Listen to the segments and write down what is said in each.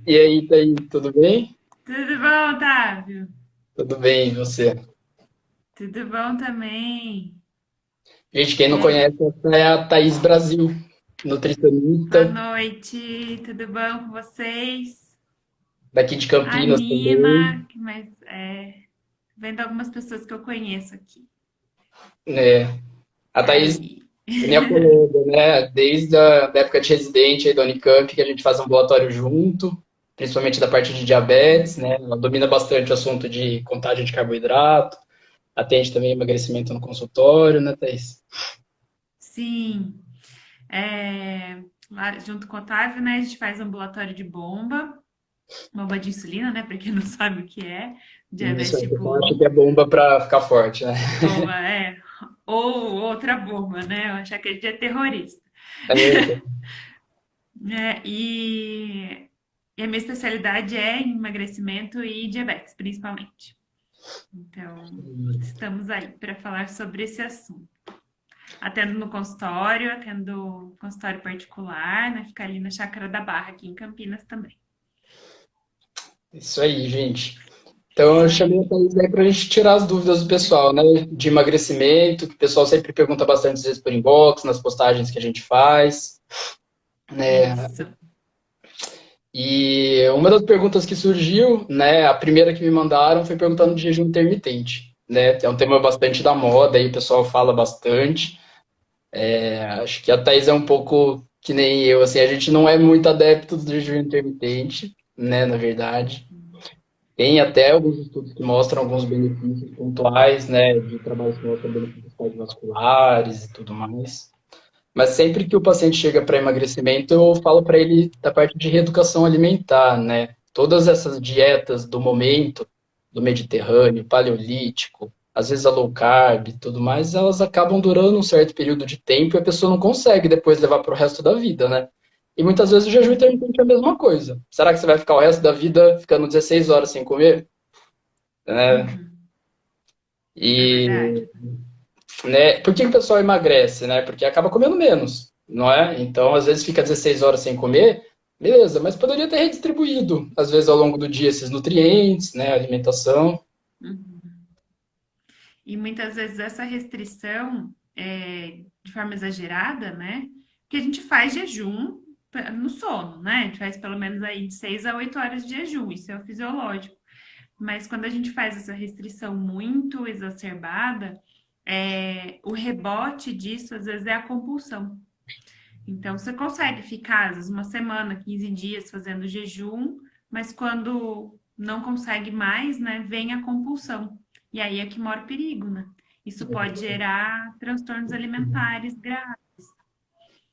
E aí, Thaís, tudo bem? Tudo bom, Otávio? Tudo bem, e você? Tudo bom também. Gente, quem não É, conhece, essa é a Thaís Brasil, boa nutricionista, noite, tudo bom com vocês? daqui de A Campinas também. Nina, vendo algumas pessoas que eu conheço aqui. Né? A Thaís Aí. é minha colega, né? Desde a da época de residente aí da Unicamp, que a gente faz ambulatório junto, principalmente da parte de diabetes, né? Ela domina bastante o assunto de contagem de carboidrato, atende também emagrecimento no consultório, né, Thaís? Sim, lá junto com o Otávio, né, a gente faz ambulatório de bomba de insulina, né, para quem não sabe o que é, Isso diabetes aí, o tipo pessoal acha 1. que é bomba pra ficar forte, né? Bomba, ou outra bomba, né, eu achar que ele é terrorista. É, E a minha especialidade é em emagrecimento e diabetes, principalmente. Então, estamos aí para falar sobre esse assunto. Atendo no consultório, atendo consultório particular, né? Fica ali na Chácara da Barra, aqui em Campinas também. isso aí, gente. Então, eu Isso chamei a aí. Thaís aí para a gente tirar as dúvidas do pessoal, né? De emagrecimento, que o pessoal sempre pergunta bastante às vezes por inbox, nas postagens que a gente faz, né? Isso. E uma das perguntas que surgiu, né? A primeira que me mandaram foi perguntando de jejum intermitente, né? É um tema bastante da moda, aí o pessoal fala bastante. Acho que a Thaís é um pouco que nem eu, assim, a gente não é muito adepto do jejum intermitente, né? Na verdade. Tem até alguns estudos que mostram alguns benefícios pontuais, né, de trabalhos que mostram benefícios cardiovasculares e tudo mais. Mas sempre que o paciente chega para emagrecimento, eu falo para ele da parte de reeducação alimentar, né? Todas essas dietas do momento, do Mediterrâneo, paleolítico, às vezes a low carb e tudo mais, elas acabam durando um certo período de tempo e a pessoa não consegue depois levar para o resto da vida, né? E muitas vezes o jejum intermitente é a mesma coisa. Será que você vai ficar o resto da vida ficando 16 horas sem comer? Né? Uhum. É verdade. E, né, por que o pessoal emagrece, né? Porque acaba comendo menos, não é? Então, às vezes fica 16 horas sem comer, beleza, mas poderia ter redistribuído, às vezes, ao longo do dia, esses nutrientes, né? Alimentação. Uhum. E muitas vezes essa restrição de forma exagerada, né? Que a gente faz jejum no sono, né? A gente faz pelo menos aí de 6 a 8 horas de jejum, isso é o fisiológico. Mas quando a gente faz essa restrição muito exacerbada, o rebote disso às vezes é a compulsão. Então você consegue ficar, às vezes, uma semana, 15 dias fazendo jejum, mas quando não consegue mais, né, vem a compulsão. E aí é que mora o perigo, né? Isso pode gerar transtornos alimentares graves.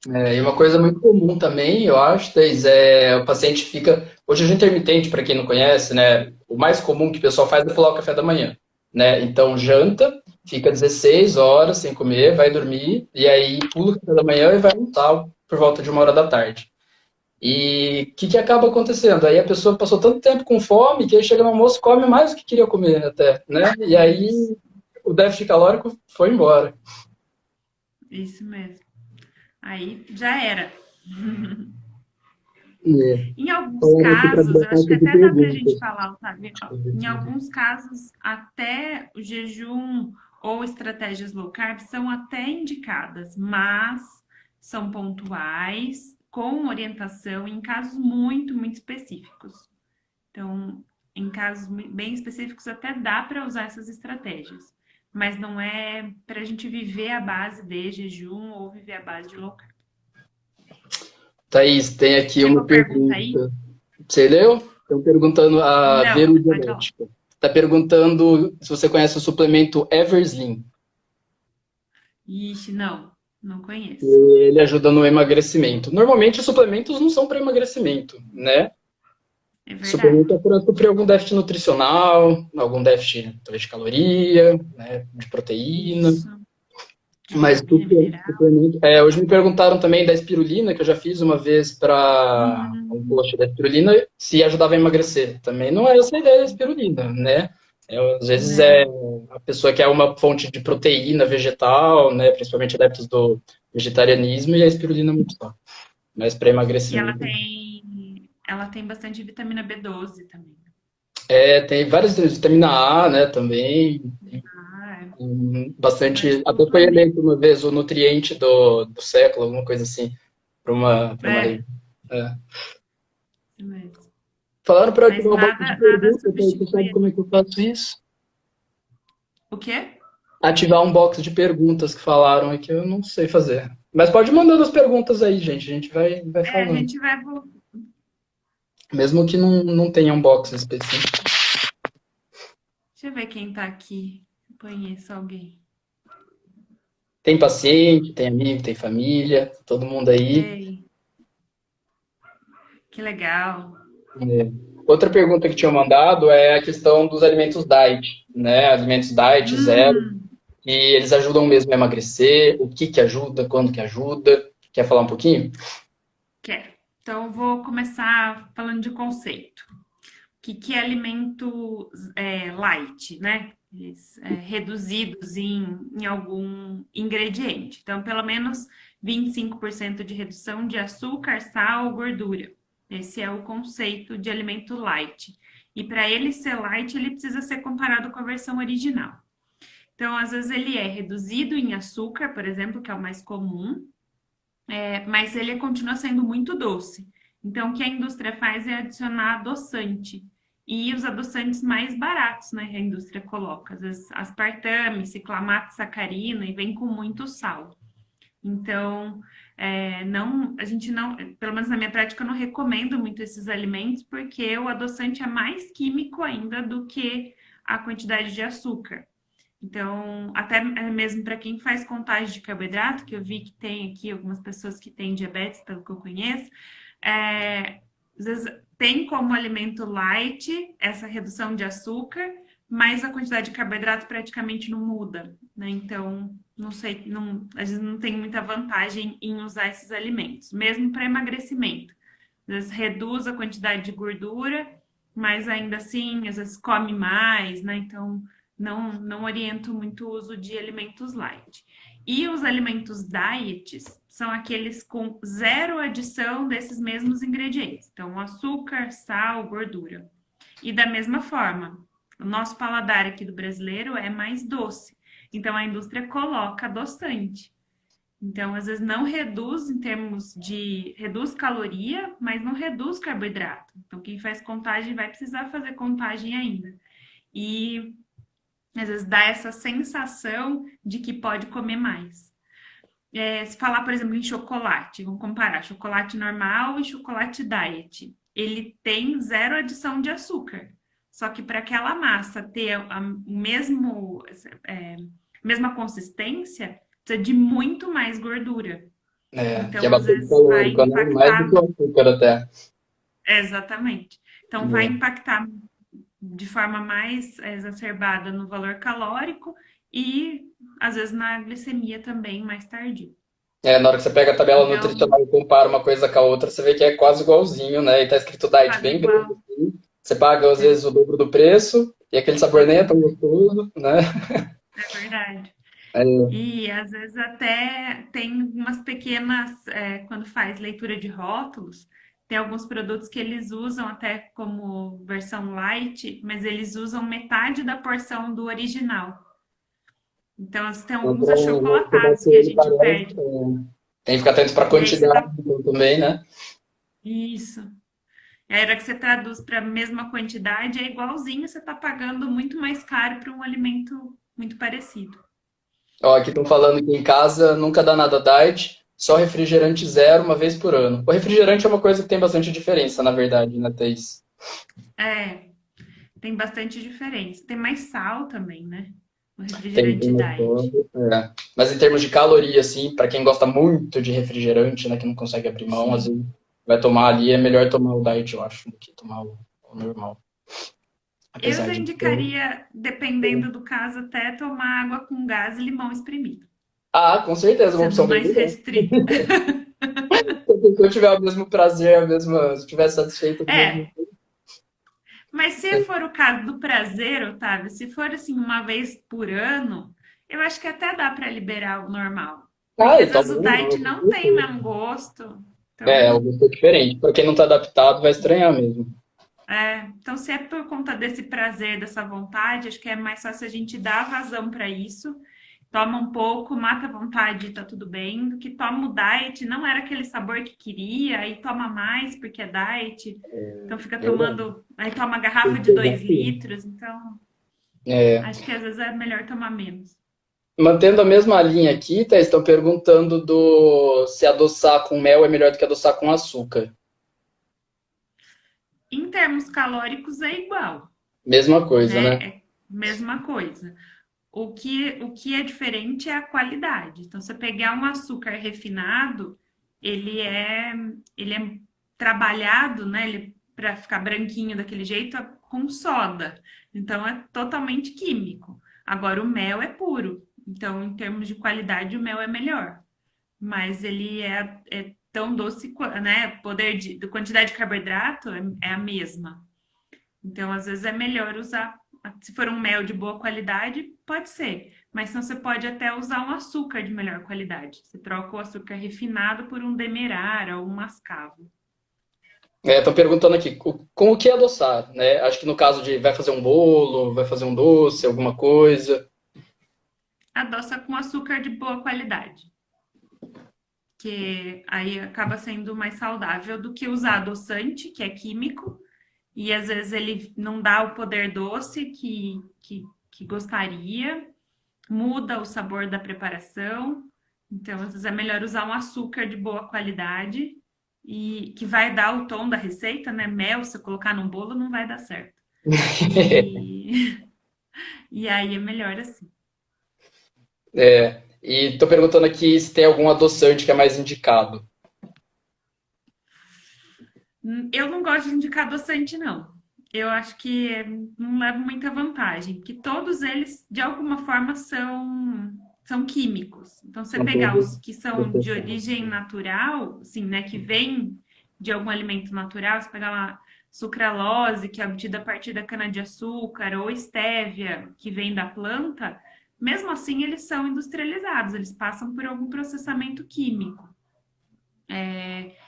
E uma coisa muito comum também, eu acho, Thaís, é o paciente fica. O jejum intermitente, para quem não conhece, né? O mais comum que o pessoal faz é pular o café da manhã, né? Então janta, fica 16 horas sem comer, vai dormir, e aí pula o café da manhã e vai almoçar por volta de 1 hora da tarde. E o que acaba acontecendo? Aí a pessoa passou tanto tempo com fome que aí chega no almoço e come mais do que queria comer até, né? E aí Isso, o déficit calórico foi embora. isso mesmo. Aí já era. É. Em alguns Falando aqui para casos, dar eu acho que caixa de até dá para a gente perguntas. falar, sabe? Em alguns casos, até o jejum ou estratégias low carb são até indicadas, mas são pontuais, com orientação em casos muito, muito específicos. Então, em casos bem específicos, até dá para usar essas estratégias, mas não é para a gente viver a base de jejum ou viver a base de low carb. Thaís, tem aqui uma Chegou pergunta aí? pergunta. Você leu? Estão perguntando a Não, Veru pode falar. Diabética. Está perguntando se você conhece o suplemento Everslim. Ixi, não, não conheço. Ele ajuda no emagrecimento. Normalmente os suplementos não são para emagrecimento, né? É O suplemento verdade. é para suprir algum déficit nutricional, algum déficit talvez de caloria, né, de proteína. Isso. De Mas vitamina, mineral. suplemento. Hoje me perguntaram também da espirulina, que eu já fiz uma vez para um Hum, post da espirulina, se ajudava a emagrecer. Também não é essa a ideia da espirulina, né? Às vezes não. a pessoa quer uma fonte de proteína vegetal, né? Principalmente adeptos do vegetarianismo, e a espirulina é muito só. Mas para E ela emagrecimento. ela tem bastante vitamina B12 também. Tem várias vitamina A, né, também. Ah, é. Bastante. Mas Até foi suplemento. eleito uma vez o nutriente do século, alguma coisa assim, para uma É, região. É. isso mesmo. Falaram para eu Mas ativar um box de nada perguntas, aí você substitui sabe como é ele. que eu faço isso? O quê? Ativar um box de perguntas que falaram aqui, eu não sei fazer. Mas pode mandando as perguntas aí, gente. A gente vai É, a falando. gente vai. Mesmo que não tenha um box específico. Deixa eu ver quem tá aqui. Eu conheço alguém. Tem paciente, tem amigo, tem família, todo mundo aí. Ei, que legal. É. Outra pergunta que tinham mandado é a questão dos alimentos diet, né? Alimentos diet, zero, Hum, e eles ajudam mesmo a emagrecer, o que que ajuda, quando que ajuda. Quer falar um pouquinho? quero. Então, eu vou começar falando de conceito. Que é alimento light, né? Reduzidos em algum ingrediente. Então, pelo menos 25% de redução de açúcar, sal, gordura. Esse é o conceito de alimento light. E para ele ser light, ele precisa ser comparado com a versão original. Então, às vezes, ele é reduzido em açúcar, por exemplo, que é o mais comum, mas ele continua sendo muito doce. Então, o que a indústria faz é adicionar adoçante. E os adoçantes mais baratos, né, que a indústria coloca. Às vezes, aspartame, ciclamato, sacarina, e vem com muito sal. Então, não, a gente não, pelo menos na minha prática, eu não recomendo muito esses alimentos, porque o adoçante é mais químico ainda do que a quantidade de açúcar. Então, até mesmo para quem faz contagem de carboidrato, que eu vi que tem aqui algumas pessoas que têm diabetes, pelo que eu conheço, às vezes tem como alimento light essa redução de açúcar, mas a quantidade de carboidrato praticamente não muda, né? Então, não sei, não, às vezes não tem muita vantagem em usar esses alimentos, mesmo para emagrecimento. Às vezes reduz a quantidade de gordura, mas ainda assim, às vezes come mais, né? Então, não oriento muito o uso de alimentos light. E os alimentos diets são aqueles com zero adição desses mesmos ingredientes. Então, açúcar, sal, gordura. E da mesma forma, o nosso paladar aqui do brasileiro é mais doce. Então, a indústria coloca adoçante. Então, às vezes não reduz em termos de reduz caloria, mas não reduz carboidrato. Então, quem faz contagem vai precisar fazer contagem ainda. E às vezes dá essa sensação de que pode comer mais. Se falar, por exemplo, em chocolate, vamos comparar chocolate normal e chocolate diet. Ele tem zero adição de açúcar. Só que para aquela massa ter mesma consistência, precisa de muito mais gordura. Que é Então, às bastante vezes, vai calórico, né? Mais do que impactar. o açúcar até. Exatamente. Então, vai impactar de forma mais exacerbada no valor calórico e, às vezes, na glicemia também mais tardio. Na hora que você pega a tabela Então, nutricional e compara uma coisa com a outra, você vê que é quase igualzinho, né? E tá escrito diet quase bem grande, igual. assim. Você paga, às vezes, o dobro do preço, e aquele sabor nem é tão Exatamente. gostoso, né? É verdade. É, E às vezes até tem umas pequenas, quando faz leitura de rótulos, tem alguns produtos que eles usam até como versão light, mas eles usam metade da porção do original. Então, tem então, alguns pra não ficar achocolatados com que a ele gente parece, perde. tem que ficar atento para a E aí você quantidade tá. então, também, né? Isso. E aí, a hora que você traduz para a mesma quantidade, é igualzinho, você está pagando muito mais caro para um alimento muito parecido. Ó, aqui estão falando que em casa nunca dá nada diet, só refrigerante zero uma vez por ano. O refrigerante é uma coisa que tem bastante diferença, na verdade, né, Thaís? É, tem bastante diferença. Tem mais sal também, né? O Tem refrigerante mais diet. Mas em termos de caloria, assim, para quem gosta muito de refrigerante, né, que não consegue abrir mão, às Sim. vezes vai tomar ali, é melhor tomar o diet, eu acho, do que tomar o normal. Eu Apesar já de. indicaria, dependendo do caso, até tomar água com gás e limão espremido, Ah, com certeza, uma sendo opção bem mais melhor. restrito. Se a pessoa tiver o mesmo prazer, se estiver satisfeita do mesmo É, mas se for o caso do prazer, Otávio, se for assim uma vez por ano, eu acho que até dá para liberar o normal. ah, Porque eu às vezes tomo o normal, diet com não tem o certeza. mesmo gosto. É Então, algo um pouco diferente. Para quem não está adaptado, vai estranhar mesmo. então, se é por conta desse prazer, dessa vontade, acho que é mais fácil a gente dar vazão para isso. Toma um pouco, mata a vontade, tá tudo bem, do que toma o diet, não era aquele sabor que queria, aí toma mais porque é diet, então fica Verdade. tomando, aí toma garrafa Tem de que usar 2 tudo. litros, então É, acho que às vezes é melhor tomar menos. mantendo a mesma linha aqui, tá, estão perguntando do se adoçar com mel é melhor do que adoçar com açúcar. Em termos calóricos é igual, Mesma coisa, né? né? É mesma coisa. O que é diferente é a qualidade. Então, você pegar um açúcar refinado, ele é, ele é trabalhado, né? Ele para ficar branquinho daquele jeito com soda. Então, é totalmente químico. Agora, o mel é puro. Então, em termos de qualidade, o mel é melhor. Mas ele é tão doce, né? Poder de quantidade de carboidrato é a mesma. Então, às vezes é melhor usar, se for um mel de boa qualidade, pode ser, mas senão você pode até usar um açúcar de melhor qualidade. Você troca o açúcar refinado por um demerara ou um mascavo. Estão perguntando aqui, com o que adoçar, né? Acho que no caso de vai fazer um bolo, vai fazer um doce, alguma coisa. Adoça com açúcar de boa qualidade, que aí acaba sendo mais saudável do que usar adoçante, que é químico, e às vezes ele não dá o poder doce que gostaria, muda o sabor da preparação. Então, às vezes é melhor usar um açúcar de boa qualidade e que vai dar o tom da receita, né? Mel, se colocar num bolo, não vai dar certo. E, e aí é melhor assim. E estou perguntando aqui se tem algum adoçante que é mais indicado. Eu não gosto de indicar adoçante, não. Eu acho que não leva muita vantagem, porque todos eles, de alguma forma, são químicos. Então, você Não pegar pode os que são de processar. origem natural, assim, né, que vem de algum alimento natural, você pegar uma sucralose, que é obtida a partir da cana-de-açúcar, ou estévia, que vem da planta, mesmo assim, eles são industrializados, eles passam por algum processamento químico.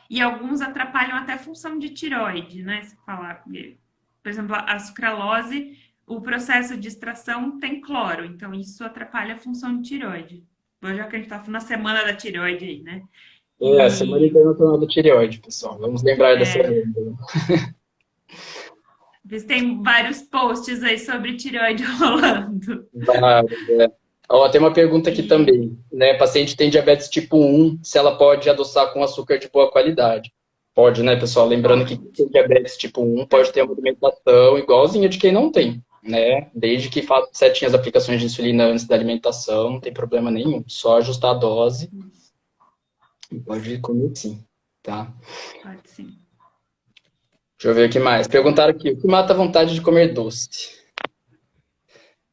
E alguns atrapalham até a função de tiroide, né? Se falar, por exemplo, a sucralose, o processo de extração tem cloro, então isso atrapalha a função de tiroide. Já que a gente está na semana da tiroide aí, né? Semana E Internacional da Tireoide, pessoal. Vamos lembrar dessa lenda. tem vários posts aí sobre tiroide rolando. Vários, é. Ó, tem uma pergunta aqui E também, né? Paciente tem diabetes tipo 1, se ela pode adoçar com açúcar de boa qualidade. Pode, né, pessoal? Lembrando que quem pode. tem diabetes tipo 1 pode ter uma alimentação igualzinha de quem não tem, né? Desde que faça certinhas aplicações de insulina antes da alimentação, não tem problema nenhum. Só ajustar a dose e pode comer sim, tá? Pode sim. Deixa eu ver o que mais. Perguntaram aqui, o que mata a vontade de comer doce?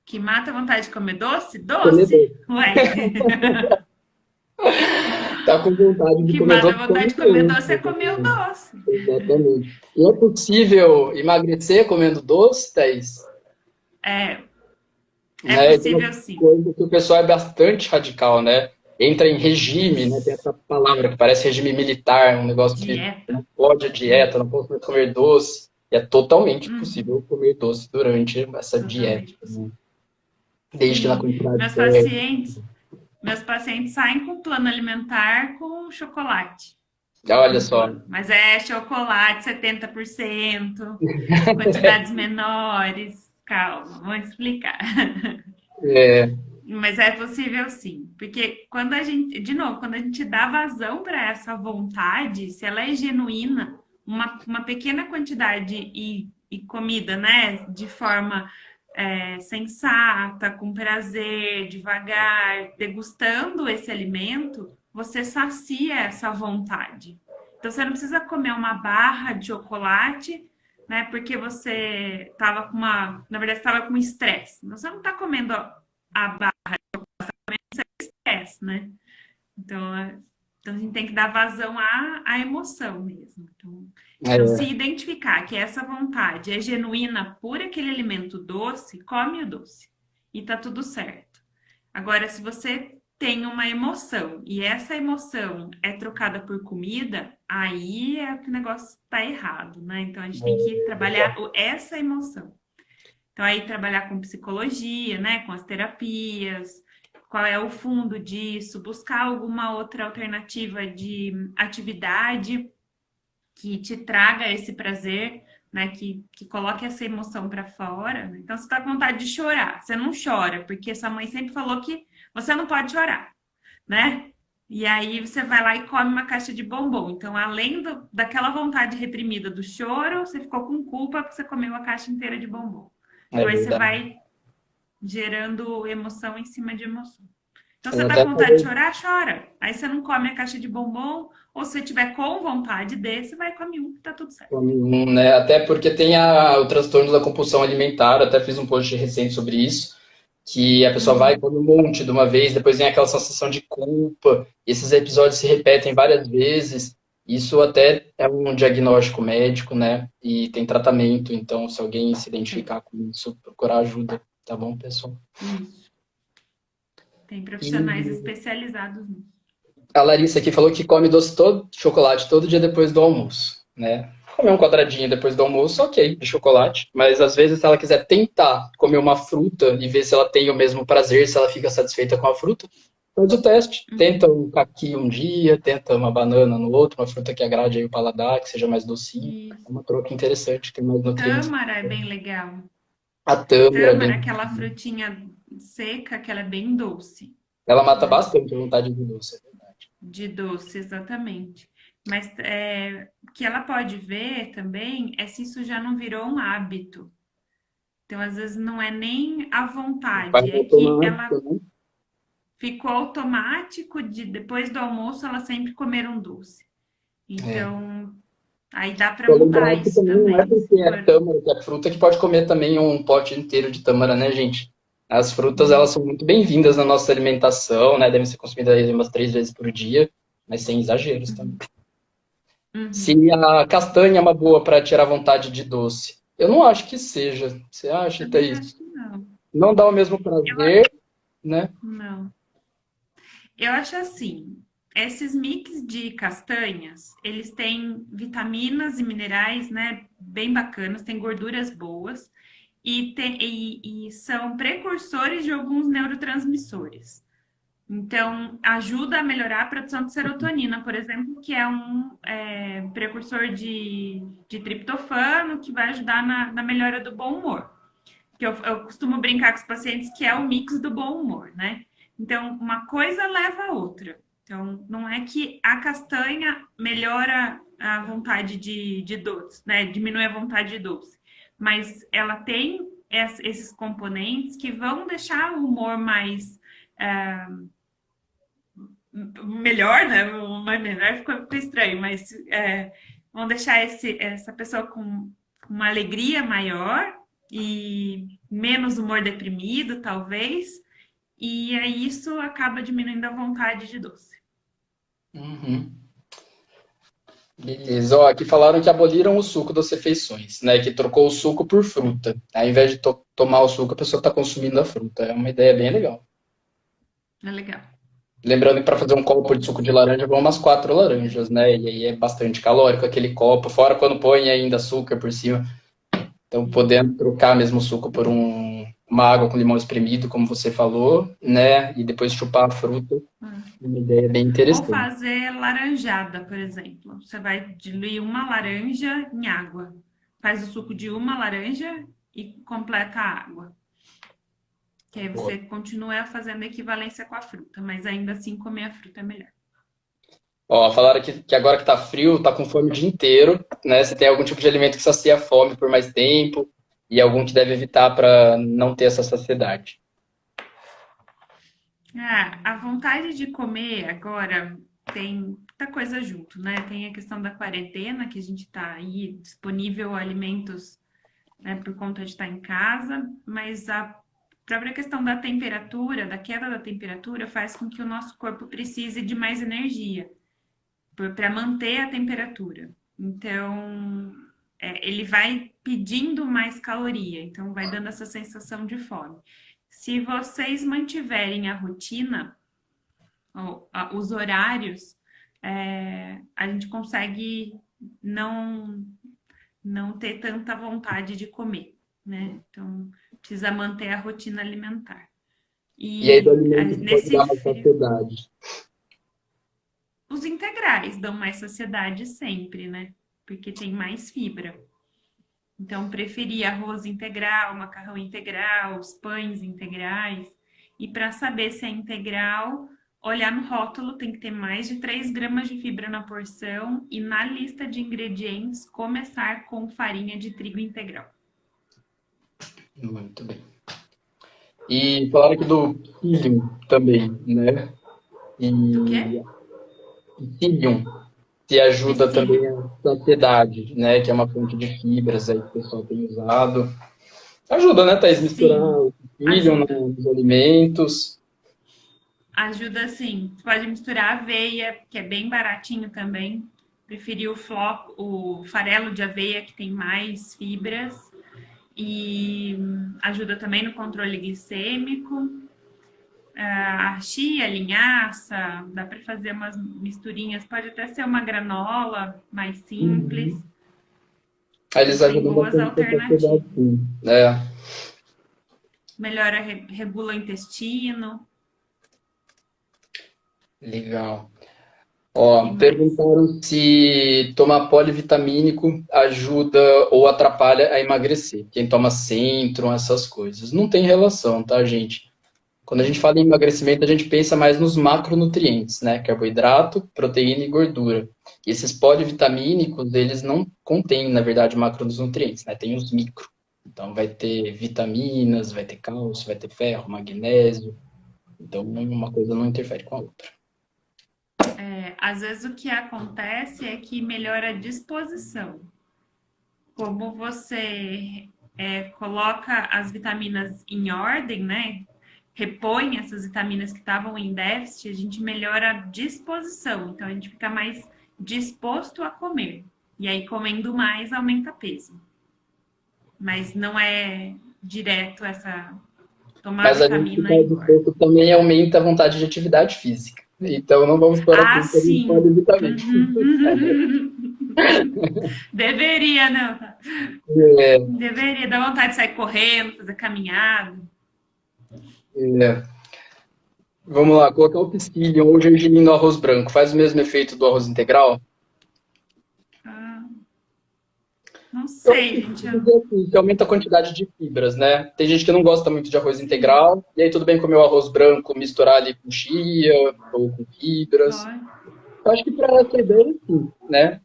Que mata a vontade de comer doce? Comer Doce? doce. Ué. Tá com vontade O de que comer mata doce, a come vontade de comer doce. doce é comer o doce. Exatamente. E é possível emagrecer comendo doce, Thaís? É, é Né? Tem uma possível sim. coisa que o pessoal é bastante radical, né? Entra em regime, né? Tem Isso. essa palavra que parece regime militar, um negócio que Dieta. não pode a dieta, não posso mais comer doce. E é totalmente Uhum. possível comer doce durante essa dieta, Totalmente né? possível. Desde que na Sim. quantidade Meus certa. pacientes, meus pacientes saem com plano alimentar com chocolate Olha no só. plano. Mas é chocolate 70%, quantidades menores. Calma, vamos explicar. É, Mas é possível sim, porque quando a gente, de novo, quando a gente dá vazão para essa vontade, se ela é genuína, uma pequena quantidade e comida, né, de forma sensata, com prazer, devagar, degustando esse alimento, você sacia essa vontade. Então você não precisa comer uma barra de chocolate, né, porque você estava com na verdade, estava com estresse. Você não está comendo a estresse, né? Então, então a gente tem que dar vazão à emoção mesmo. Então, se é, identificar que essa vontade é genuína por aquele alimento doce, come o doce. E tá tudo certo. Agora, se você tem uma emoção e essa emoção é trocada por comida, aí é que o negócio está errado, né? Então a gente tem que trabalhar essa emoção. Então aí trabalhar com psicologia, né? Com as terapias, qual é o fundo disso, buscar alguma outra alternativa de atividade que te traga esse prazer, né? Que coloque essa emoção para fora. Então, você está com vontade de chorar, você não chora, porque sua mãe sempre falou que você não pode chorar, né? E aí você vai lá e come uma caixa de bombom. Então, além daquela vontade reprimida do choro, você ficou com culpa porque você comeu a caixa inteira de bombom. É Então, aí você verdade. vai gerando emoção em cima de emoção. Então, você Eu tá até com vontade de falei, chorar? Chora. Aí você não come a caixa de bombom, ou se você tiver com vontade desse, vai comer um que tá tudo certo. né? Até porque tem o transtorno da compulsão alimentar, até fiz um post recente sobre isso, que a pessoa vai e Uhum. come um monte de uma vez, depois vem aquela sensação de culpa, esses episódios se repetem várias vezes. Isso até é um diagnóstico médico, né? E tem tratamento, então se alguém se Tem. identificar com isso, procurar ajuda, tá bom, pessoal? Isso. Tem E profissionais especializados nisso. a Larissa aqui falou que come doce todo, chocolate todo dia depois do almoço, né? Comer um quadradinho depois do almoço, ok, de chocolate. Mas às vezes, se ela quiser tentar comer uma fruta e ver se ela tem o mesmo prazer, se ela fica satisfeita com a fruta, faz o teste. Tenta Uhum. um caqui um dia, tenta uma banana no outro, uma fruta que agrade aí o paladar, que seja mais docinho. É Isso. uma troca interessante, tem mais nutrientes. Tâmara é bem legal. A tâmara é Tâmara, bem. aquela frutinha seca, que ela é bem doce, Ela mata né? bastante a vontade de doce. De doce, exatamente. Mas o que ela pode ver também é se isso já não virou um hábito. Então, às vezes, não é nem a Faz vontade, é que ela automático, né? ficou automático de depois do almoço ela sempre comer um doce. É. Então, aí dá para Tô mudar lembrando que isso também não é também. Se porque é for... tâmara, que é fruta, que pode comer também um pote inteiro de tâmara, né, gente? As frutas, elas são muito bem-vindas na nossa alimentação, né? Devem ser consumidas aí umas 3 vezes por dia, mas sem exageros também. Se Uhum. a castanha é uma boa para tirar vontade de doce, eu não acho que seja. Você acha, Também Thaís? acho que não. Não dá o mesmo Eu, prazer, né? não. Eu acho assim, esses mix de castanhas, eles têm vitaminas e minerais, né, bem bacanas, têm gorduras boas e são precursores de alguns neurotransmissores. Então, ajuda a melhorar a produção de serotonina, por exemplo, que é um precursor de triptofano, que vai ajudar na melhora do bom humor. Que eu costumo brincar com os pacientes que é o mix do bom humor, né? Então, uma coisa leva a outra. Então, não é que a castanha melhora a vontade de doce, né? Diminui a vontade de doce. Mas ela tem esses componentes que vão deixar o humor mais melhor, né? Mais melhor ficou estranho, mas vão deixar essa pessoa com uma alegria maior e menos humor deprimido, talvez. E aí isso acaba diminuindo a vontade de doce. Uhum. Beleza. Ó, aqui falaram que aboliram o suco das refeições, né? Que trocou o suco por fruta. Ao invés de tomar o suco, a pessoa está consumindo a fruta. É uma ideia bem legal. É legal. Lembrando que para fazer um copo de suco de laranja vão umas 4 laranjas, né? E aí é bastante calórico aquele copo, fora quando põe ainda açúcar por cima. Então, podendo trocar mesmo o suco por uma água com limão espremido, como você falou, né? E depois chupar a fruta, uma ideia bem Ou interessante. fazer laranjada, por exemplo. Você vai diluir uma laranja em água. Faz o suco de uma laranja e completa a água. Que aí você continua fazendo equivalência com a fruta, mas ainda assim comer a fruta é melhor. Ó, falaram que agora que tá frio, tá com fome o dia inteiro, né? Você tem algum tipo de alimento que sacia a fome por mais tempo e algum que deve evitar para não ter essa saciedade. A vontade de comer agora tem muita coisa junto, né? Tem a questão da quarentena, que a gente está aí disponível alimentos, né, por conta de estar em casa, mas a própria questão da temperatura, da queda da temperatura, faz com que o nosso corpo precise de mais energia para manter a temperatura. Então, ele vai pedindo mais caloria, então vai dando essa sensação de fome. Se vocês mantiverem a rotina, os horários, a gente consegue não, não ter tanta vontade de comer, né? Então, precisa manter a rotina alimentar. E aí do E alimento que pode nesse dar mais frio, saciedade. os integrais dão mais saciedade sempre, né? Porque tem mais fibra. Então, preferia arroz integral, macarrão integral, os pães integrais. E para saber se é integral, olhar no rótulo, tem que ter mais de 3 gramas de fibra na porção. E na lista de ingredientes, começar com farinha de trigo integral. Muito bem. E falaram aqui do psyllium também, né? Do E quê? psyllium, que ajuda Psyllium. também a saciedade, né? Que é uma fonte de fibras aí que o pessoal tem usado. Ajuda, né, Thaís? Misturar Sim, o psyllium ajuda. nos alimentos. Ajuda sim. Você pode misturar aveia, que é bem baratinho também. Preferir o farelo de aveia, que tem mais fibras. E ajuda também no controle glicêmico. A chia, linhaça, dá para fazer umas misturinhas. Pode até ser uma granola mais simples. Uhum. Aí eles Tem ajudam boas bastante com a saciedade, alternativas. sim. É, Melhora, regula o intestino. legal. Que Ó, mais? perguntaram se tomar polivitamínico ajuda ou atrapalha a emagrecer. Quem toma Centrum, essas coisas. Não tem relação, tá, gente? Quando a gente fala em emagrecimento, a gente pensa mais nos macronutrientes, né? Carboidrato, proteína e gordura. E esses polivitamínicos, eles não contêm, na verdade, macronutrientes, né? Tem os micro. Então, vai ter vitaminas, vai ter cálcio, vai ter ferro, magnésio. Então, uma coisa não interfere com a outra. Às vezes o que acontece é que melhora a disposição. Como você coloca as vitaminas em ordem, né? Repõe essas vitaminas que estavam em déficit, a gente melhora a disposição. Então a gente fica mais disposto a comer. E aí, comendo mais, aumenta peso. Mas não é direto essa tomar Mas a gente vitamina ficar engorda. disposto também aumenta a vontade de atividade física. Então, não vamos explorar Ah, tanto sobre sim. polivitamínico. Uhum. Deveria, não. É, Deveria dar vontade de sair correndo, fazer caminhada. é. Vamos lá, colocar o psyllium ou gergelim no arroz branco faz o mesmo efeito do arroz integral? Ah, não Eu acho sei, que gente. assim, que aumenta a quantidade de fibras, né? Tem gente que não gosta muito de arroz Sim. integral, e aí tudo bem comer o arroz branco, misturar ali com chia ou com fibras. Ó, Eu acho que para essa ideia, sim, né?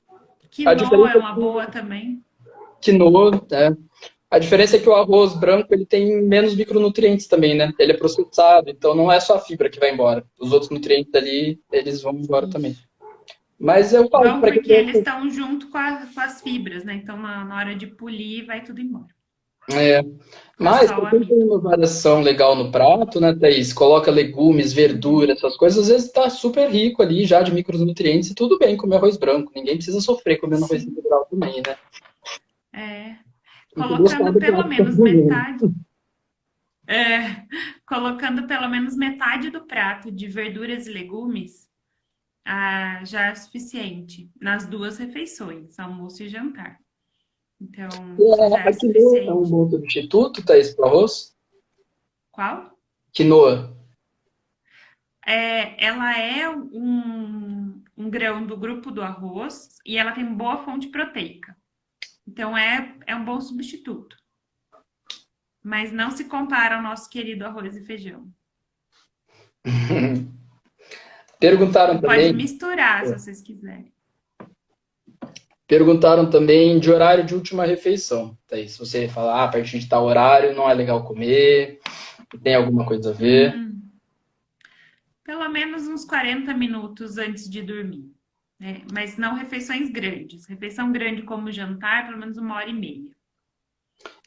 A quinoa diferença é é uma que boa também. quinoa, né? A diferença é que o arroz branco ele tem menos micronutrientes também, né? Ele é processado, então não é só a fibra que vai embora. Os outros nutrientes ali, eles vão embora também. Isso. Mas eu falo Vão para quem porque eles gosta, estão junto com as fibras, né? Então, na hora de polir, vai tudo embora. é, Fica mas só para o quem tem amido. uma variação legal no prato, né, Thaís? Coloca legumes, verdura, essas coisas, às vezes tá super rico ali já de micronutrientes e tudo bem comer arroz branco. Ninguém precisa sofrer comendo arroz Sim. integral também, né? É, Tem que gostar colocando do pelo prato que tá menos comendo. metade. É, colocando pelo menos metade do prato de verduras e legumes, já é suficiente nas duas refeições, almoço e jantar. Então, isso já A é quinoa é um suficiente. bom substituto, Thaís, para arroz? Qual? Quinoa. Ela é um grão do grupo do arroz e ela tem boa fonte proteica. Então, é um bom substituto. Mas não se compara ao nosso querido arroz e feijão. Perguntaram E pode também, misturar, se vocês quiserem. perguntaram também de horário de última refeição. Thaís, se você falar, a partir de tal horário não é legal comer, tem alguma coisa a ver. Hum, Pelo menos uns 40 minutos antes de dormir. Né? Mas não refeições grandes. Refeição grande como jantar, pelo menos 1 hora e meia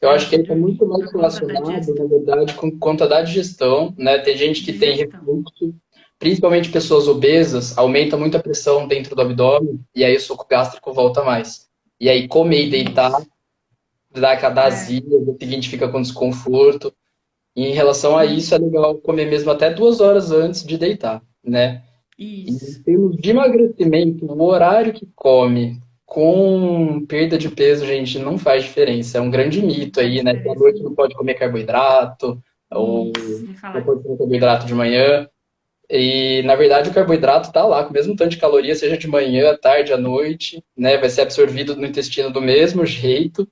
Eu acho antes que de ele está muito dormir, mais por conta da relacionado, na digestão. verdade, com conta da digestão, né? Tem gente que tem Digestão. refluxo, principalmente pessoas obesas, aumenta muito a pressão dentro do abdômen e aí o suco gástrico volta mais. E aí comer e deitar Isso. dá aquela É. azia, o seguinte fica com desconforto. E em relação a isso, é legal comer mesmo até 2 horas antes de deitar, né? E em Isso. termos de emagrecimento, o horário que come com perda de peso, gente, não faz diferença. É um grande Não mito faz aí, né? Que à diferença noite não nenhuma. pode comer carboidrato, ou Isso, me não falar pode isso. comer carboidrato de manhã. E, na verdade, o carboidrato tá lá, com o mesmo tanto de caloria, seja de manhã, à tarde, à noite, né? Vai ser absorvido no intestino do mesmo jeito,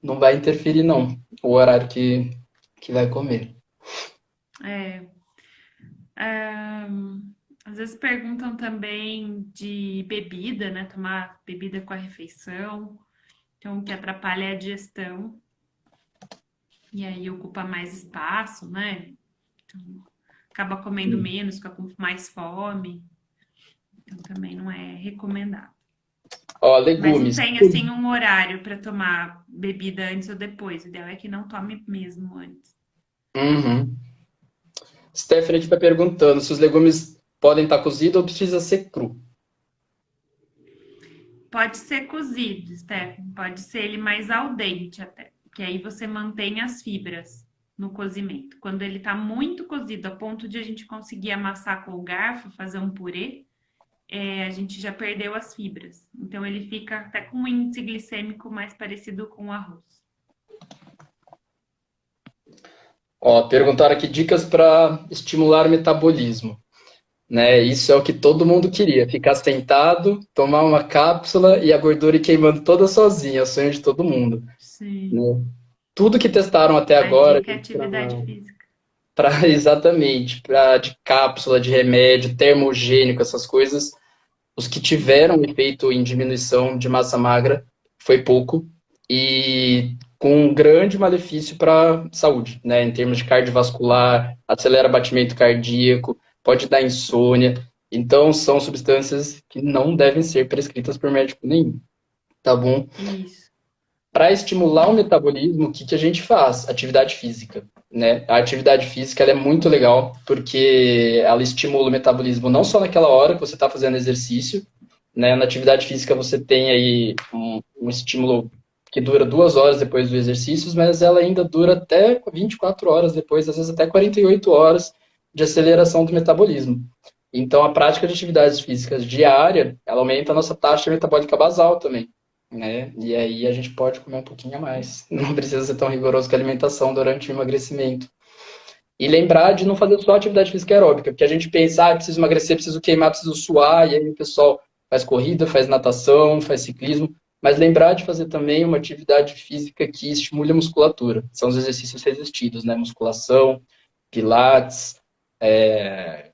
não vai interferir, não, o horário que vai comer. É, às vezes perguntam também de bebida, né? Tomar bebida com a refeição. Então, o que atrapalha é a digestão. E aí ocupa mais espaço, né? Então, acaba comendo menos, fica com mais fome. Então, também não é recomendado. Ó, Mas não legumes. tem, assim, um horário para tomar bebida antes ou depois. O ideal é que não tome mesmo antes. Uhum. Stephanie está perguntando se os legumes podem estar cozidos ou precisa ser cru. Pode ser cozido, Stephen. Pode ser ele mais al dente até. Que aí você mantém as fibras no cozimento. Quando ele está muito cozido, a ponto de a gente conseguir amassar com o garfo, fazer um purê, a gente já perdeu as fibras. Então ele fica até com um índice glicêmico mais parecido com o arroz. Ó, perguntaram aqui dicas para estimular o metabolismo, né? Isso é o que todo mundo queria, ficar sentado, tomar uma cápsula e a gordura ir queimando toda sozinha, é o sonho de todo mundo, né? Sim. Tudo que testaram até A agora, dica é atividade física. exatamente, para de cápsula, de remédio, termogênico, essas coisas, os que tiveram efeito em diminuição de massa magra foi pouco e com um grande malefício para a saúde, né? Em termos de cardiovascular, acelera batimento cardíaco, pode dar insônia. Então, são substâncias que não devem ser prescritas por médico nenhum, tá bom? Isso. Para estimular o metabolismo, o que, que a gente faz? Atividade física, né? A atividade física ela é muito legal porque ela estimula o metabolismo não só naquela hora que você está fazendo exercício, né? Na atividade física você tem aí um estímulo que dura 2 horas depois do exercício, mas ela ainda dura até 24 horas depois, às vezes até 48 horas de aceleração do metabolismo. Então, a prática de atividades físicas diária, ela aumenta a nossa taxa metabólica basal também, né? E aí a gente pode comer um pouquinho a mais. Não precisa ser tão rigoroso com a alimentação durante o emagrecimento. E lembrar de não fazer só atividade física aeróbica, porque a gente pensa, ah, preciso emagrecer, preciso queimar, preciso suar, e aí o pessoal faz corrida, faz natação, faz ciclismo, mas lembrar de fazer também uma atividade física que estimule a musculatura. São os exercícios resistidos, né? Musculação, pilates,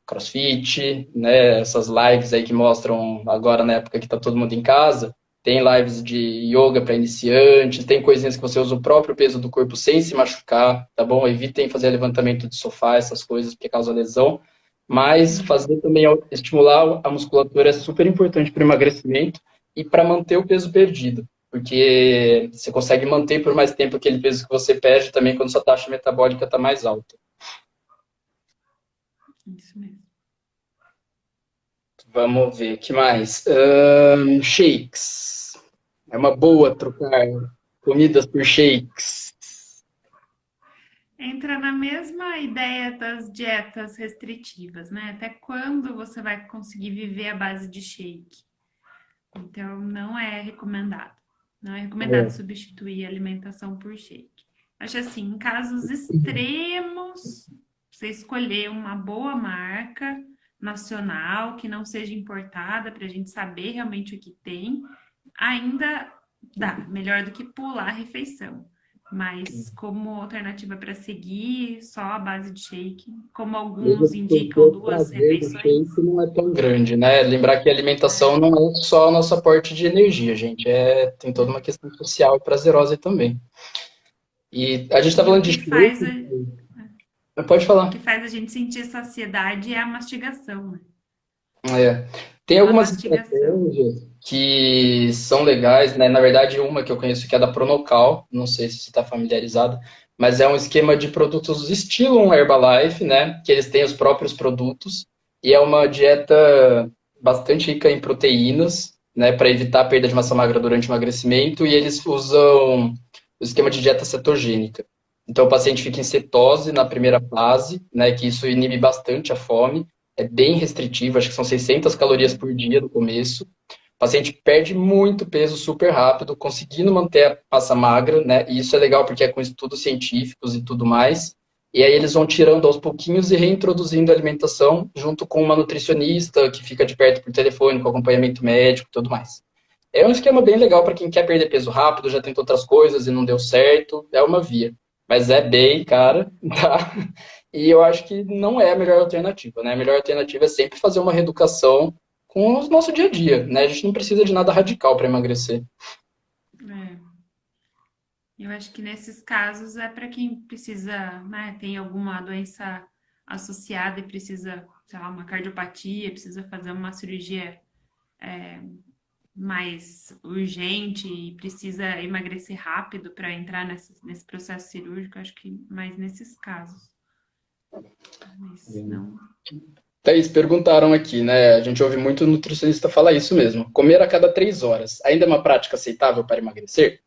crossfit, né? Essas lives aí que mostram agora na época que está todo mundo em casa, tem lives de yoga para iniciantes, tem coisinhas que você usa o próprio peso do corpo sem se machucar, tá bom? Evitem fazer levantamento de sofá, essas coisas, porque causa lesão. Mas fazer também, estimular a musculatura é super importante para o emagrecimento e para manter o peso perdido. Porque você consegue manter por mais tempo aquele peso que você perde também quando sua taxa metabólica está mais alta. Isso mesmo. Vamos ver, o que mais? Shakes. É uma boa trocar comidas por shakes. Entra na mesma ideia das dietas restritivas, né? Até quando você vai conseguir viver à base de shake? Então, não é recomendado. Não é recomendado É. substituir a alimentação por shake. Acho assim, em casos extremos, você escolher uma boa marca nacional que não seja importada para a gente saber realmente o que tem, ainda dá, melhor do que pular a refeição. Mas como alternativa para seguir, só a base de shake, como alguns Mesmo porque indicam o duas prazer do refeições. shake não é tão grande, né? Lembrar que a alimentação não é só o nosso aporte de energia, gente. Tem toda uma questão social e prazerosa também. E a gente está E o falando de que shake, faz pode O que falar. faz a gente sentir saciedade é a mastigação, né? É. Tem Pela algumas mastigação. estratégias que são legais, né? Na verdade, uma que eu conheço que é da Pronocal, não sei se você está familiarizado, mas é um esquema de produtos estilo um Herbalife, né? Que eles têm os próprios produtos e é uma dieta bastante rica em proteínas, né? Para evitar a perda de massa magra durante o emagrecimento e eles usam o esquema de dieta cetogênica. Então, o paciente fica em cetose na primeira fase, né? Que isso inibe bastante a fome. é bem restritivo, acho que são 600 calorias por dia no começo. O paciente perde muito peso super rápido, conseguindo manter a massa magra, né? E isso é legal porque é com estudos científicos e tudo mais. E aí eles vão tirando aos pouquinhos e reintroduzindo a alimentação junto com uma nutricionista que fica de perto por telefone, com acompanhamento médico e tudo mais. É um esquema bem legal para quem quer perder peso rápido, já tentou outras coisas e não deu certo, é uma via. Mas é bem cara, tá? E eu acho que não é a melhor alternativa, né? A melhor alternativa é sempre fazer uma reeducação com o nosso dia a dia, né? A gente não precisa de nada radical para emagrecer. É. Eu acho que nesses casos é para quem precisa, né, tem alguma doença associada e precisa, sei lá, uma cardiopatia, precisa fazer uma cirurgia mais urgente e precisa emagrecer rápido para entrar nesse processo cirúrgico, acho que mais nesses casos. Mas não. Thaís, perguntaram aqui, né? A gente ouve muito nutricionista falar isso mesmo. Comer a cada 3 horas ainda é uma prática aceitável para emagrecer?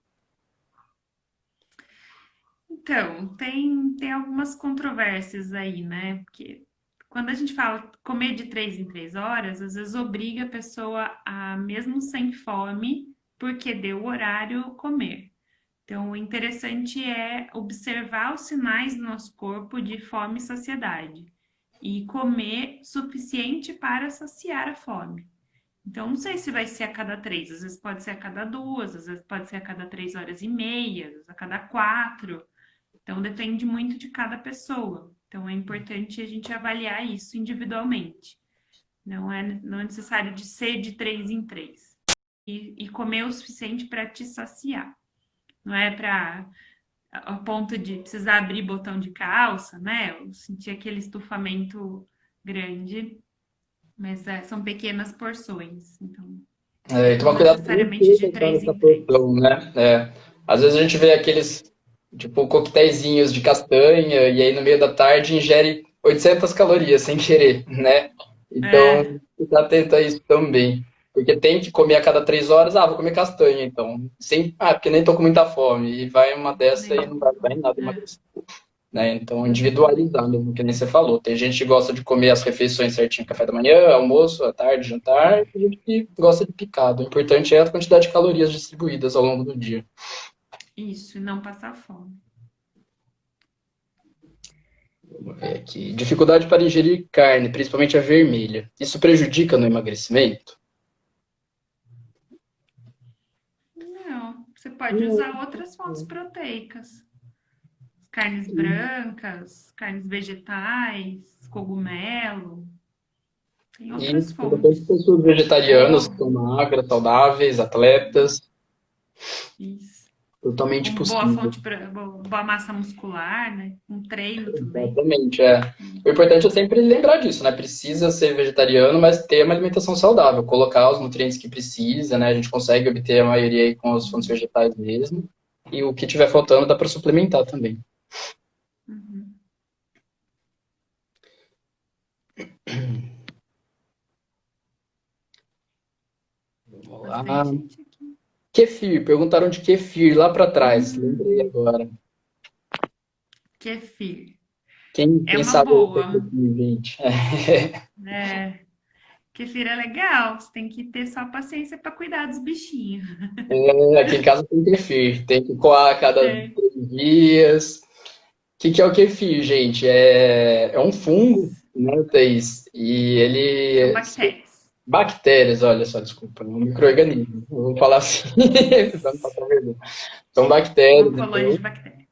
Então, tem algumas controvérsias aí, né? Porque quando a gente fala comer de 3 em 3 horas, às vezes obriga a pessoa a, mesmo sem fome, porque deu o horário, comer. Então, o interessante é observar os sinais do nosso corpo de fome e saciedade e comer suficiente para saciar a fome. Então, não sei se vai ser a cada 3, às vezes pode ser a cada 2, às vezes pode ser a cada 3 horas e meia, às vezes a cada 4. Então, depende muito de cada pessoa. Então, é importante a gente avaliar isso individualmente. Não é necessário de ser de 3 em 3. E comer o suficiente para te saciar. Não é para ao ponto de precisar abrir botão de calça, né? Eu sentir aquele estufamento grande, mas são pequenas porções. Então, É, e tomar não cuidado para não necessariamente ter de entrar três nessa em três. porção, né? É. Às vezes a gente vê aqueles, tipo, coquetelzinhos de castanha e aí no meio da tarde ingere 800 calorias sem querer, né? É, Então, ficar atento a isso também. Porque tem que comer a cada 3 horas, vou comer castanha, então. Sem, porque nem tô com muita fome. E vai uma dessa nem e tô não com vai dar em fome. nada É, emagrecer. Né? Então, exatamente. individualizar mesmo, que nem você falou. Tem gente que gosta de comer as refeições certinho, café da manhã, almoço, à tarde, jantar, e tem gente que gosta de picado. O importante é a quantidade de calorias distribuídas ao longo do dia. Isso, e não passar fome. Vamos ver aqui. Dificuldade para ingerir carne, principalmente a vermelha. Isso prejudica no emagrecimento? Não, você pode usar outras fontes proteicas. Carnes brancas, carnes vegetais, cogumelo, tem E outras tem bastante fontes. pessoas vegetarianas que são Ovo, magras, saudáveis, atletas, isso. totalmente Com boa possível. fonte, boa massa muscular, né? Com treino também. Exatamente, é. O importante é sempre lembrar disso, né? Precisa ser vegetariano, mas ter uma alimentação saudável, colocar os nutrientes que precisa, né? A gente consegue obter a maioria aí com as fontes vegetais mesmo. E o que tiver faltando dá para suplementar também. Uhum. Vamos lá. Bastante gente aqui. Kefir, perguntaram de kefir lá para trás, lembrei Hum, agora. kefir. Quem, É quem uma sabe o que é boa. kefir, gente? É, kefir é legal. Você tem que ter só paciência para cuidar dos bichinhos. Aqui em casa tem kefir, tem que coar a cada É, 3 dias. Que é o kefir, gente? É um fungo, isso. né, Thaís? E São ele. bactérias. Bactérias, olha só, desculpa, um micro-organismo. Eu vou falar assim, para não Isso. passar vergonha. São Uma bactérias, colônia então. de bactérias.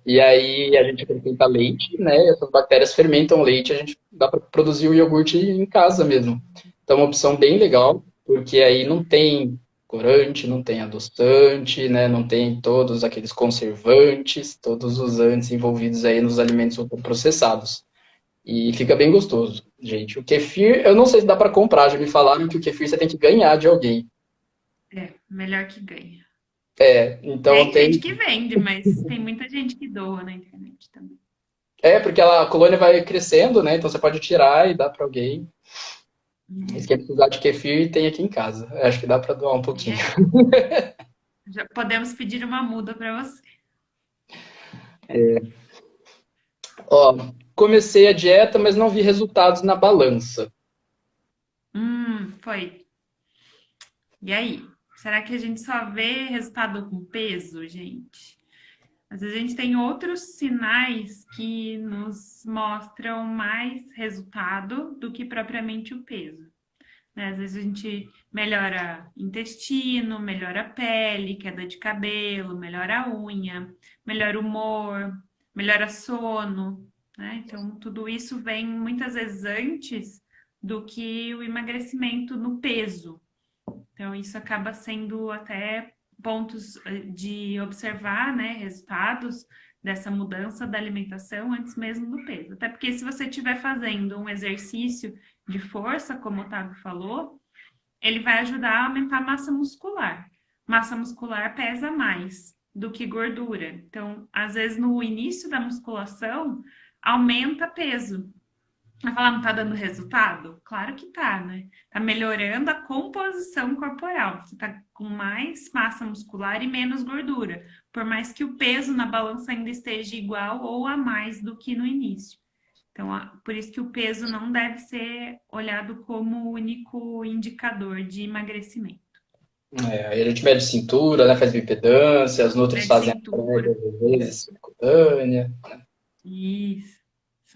E aí a gente acrescenta leite, né? E essas bactérias fermentam o leite, a gente dá para produzir o iogurte em casa mesmo. Então, é uma opção bem Isso. legal, porque aí não tem corante, não tem adoçante, né? Não tem todos aqueles conservantes, todos os antes envolvidos aí nos alimentos ultraprocessados. E fica bem gostoso, gente. O kefir, eu não sei se dá para comprar, já me falaram que o kefir você tem que ganhar de alguém. É, melhor que ganha. Então Tem gente tem. que vende, mas tem muita gente que doa na internet também. Porque a colônia vai crescendo, né? Então você pode tirar e dar para alguém. Mas quem precisar de kefir, tem aqui em casa. Eu acho que dá para doar um E pouquinho. aí, já podemos pedir uma muda para você. Ó, comecei a dieta, mas não vi resultados na balança. Foi. E aí? Será que a gente só vê resultado com peso, gente? Às vezes a gente tem outros sinais que nos mostram mais resultado do que propriamente o peso, né? Às vezes a gente melhora intestino, melhora a pele, queda de cabelo, melhora a unha, melhora o humor, melhora sono, né? Então, tudo isso vem muitas vezes antes do que o emagrecimento no peso. Então, isso acaba sendo até pontos de observar, né, resultados dessa mudança da alimentação antes mesmo do peso. Até porque se você estiver fazendo um exercício de força, como o Otávio falou, ele vai ajudar a aumentar a massa muscular. Massa muscular pesa mais do que gordura. Então, às vezes, no início da musculação, aumenta peso. Vai falar, não tá dando resultado? Claro que tá, né? Tá melhorando a composição corporal. Você tá com mais massa muscular e menos gordura. Por mais que o peso na balança ainda esteja igual ou a mais do que no início. Então, por isso que o peso não deve ser olhado como o único indicador de emagrecimento. Aí a gente mede cintura, né? Faz bioimpedância, as nutris Mede fazem a cintura. prévia, às vezes, subcutânea. Isso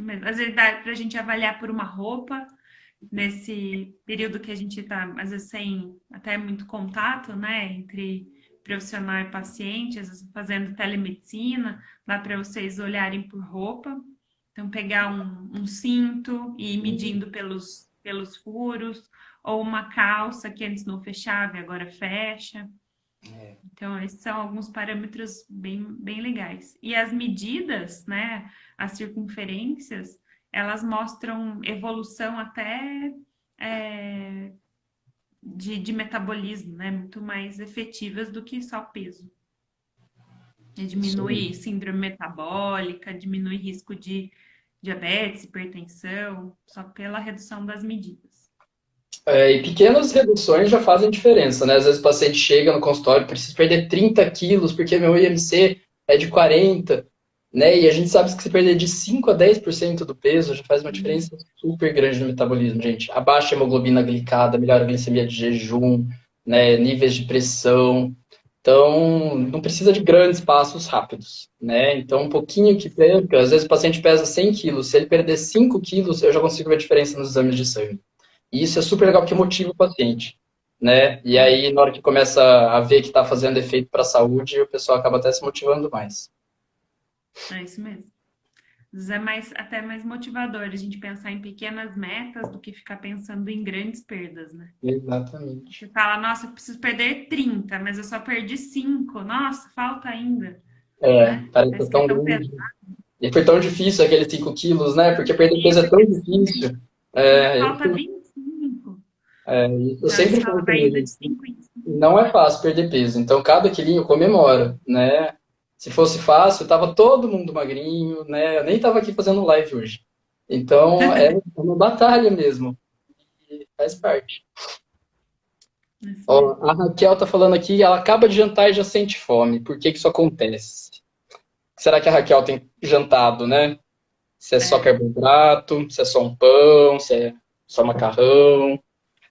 mesmo. Às vezes dá pra gente avaliar por uma roupa, nesse período que a gente está, às vezes, sem até muito contato, né, entre profissional e paciente, às vezes fazendo telemedicina, dá para vocês olharem por roupa. Então, pegar um cinto e ir medindo pelos furos, ou uma calça que antes não fechava e agora fecha. Então, esses são alguns parâmetros bem legais. E as medidas, né, as circunferências, elas mostram evolução até de metabolismo, né, muito mais efetivas do que só peso. E diminui síndrome metabólica, diminui risco de diabetes, hipertensão, só pela redução das medidas. E pequenas reduções já fazem diferença, né? Às vezes o paciente chega no consultório, precisa perder 30 quilos, porque meu IMC é de 40, né? E a gente sabe que se perder de 5 a 10% do peso já faz uma diferença super grande no metabolismo, gente. Abaixa a hemoglobina glicada, melhora a glicemia de jejum, né? Níveis de pressão. Então, não precisa de grandes passos rápidos, né? Então, um pouquinho que perca, às vezes o paciente pesa 100 quilos, se ele perder 5 quilos, eu já consigo ver a diferença nos exames de sangue. E isso é super legal porque motiva o paciente, né? E aí, na hora que começa a ver que está fazendo efeito para a saúde, o pessoal acaba até se motivando mais. É isso mesmo. Às vezes é até mais motivador a gente pensar em pequenas metas do que ficar pensando em grandes perdas, né? Exatamente. Você fala, nossa, eu preciso perder 30, mas eu só perdi 5. Nossa, falta ainda, né? Parece que é Parece que é tão tão pesado. grande. E foi tão difícil aqueles 5 quilos, né? Porque perder peso Isso, é tão aqueles difícil. 5, É, falta 25. eu Então, eles sempre falam, falo vai também, indo de gente, 5 em 5. não é fácil perder peso. Então, cada quilinho comemora, né? Se fosse fácil, tava todo mundo magrinho, né? Eu nem tava aqui fazendo live hoje. Então, é uma batalha mesmo. E faz parte. Isso Ó, mesmo. a Raquel tá falando aqui, ela acaba de jantar e já sente fome. Por que que isso acontece? Será que a Raquel tem jantado, né? Se é só É. carboidrato, se é só um pão, se é só macarrão.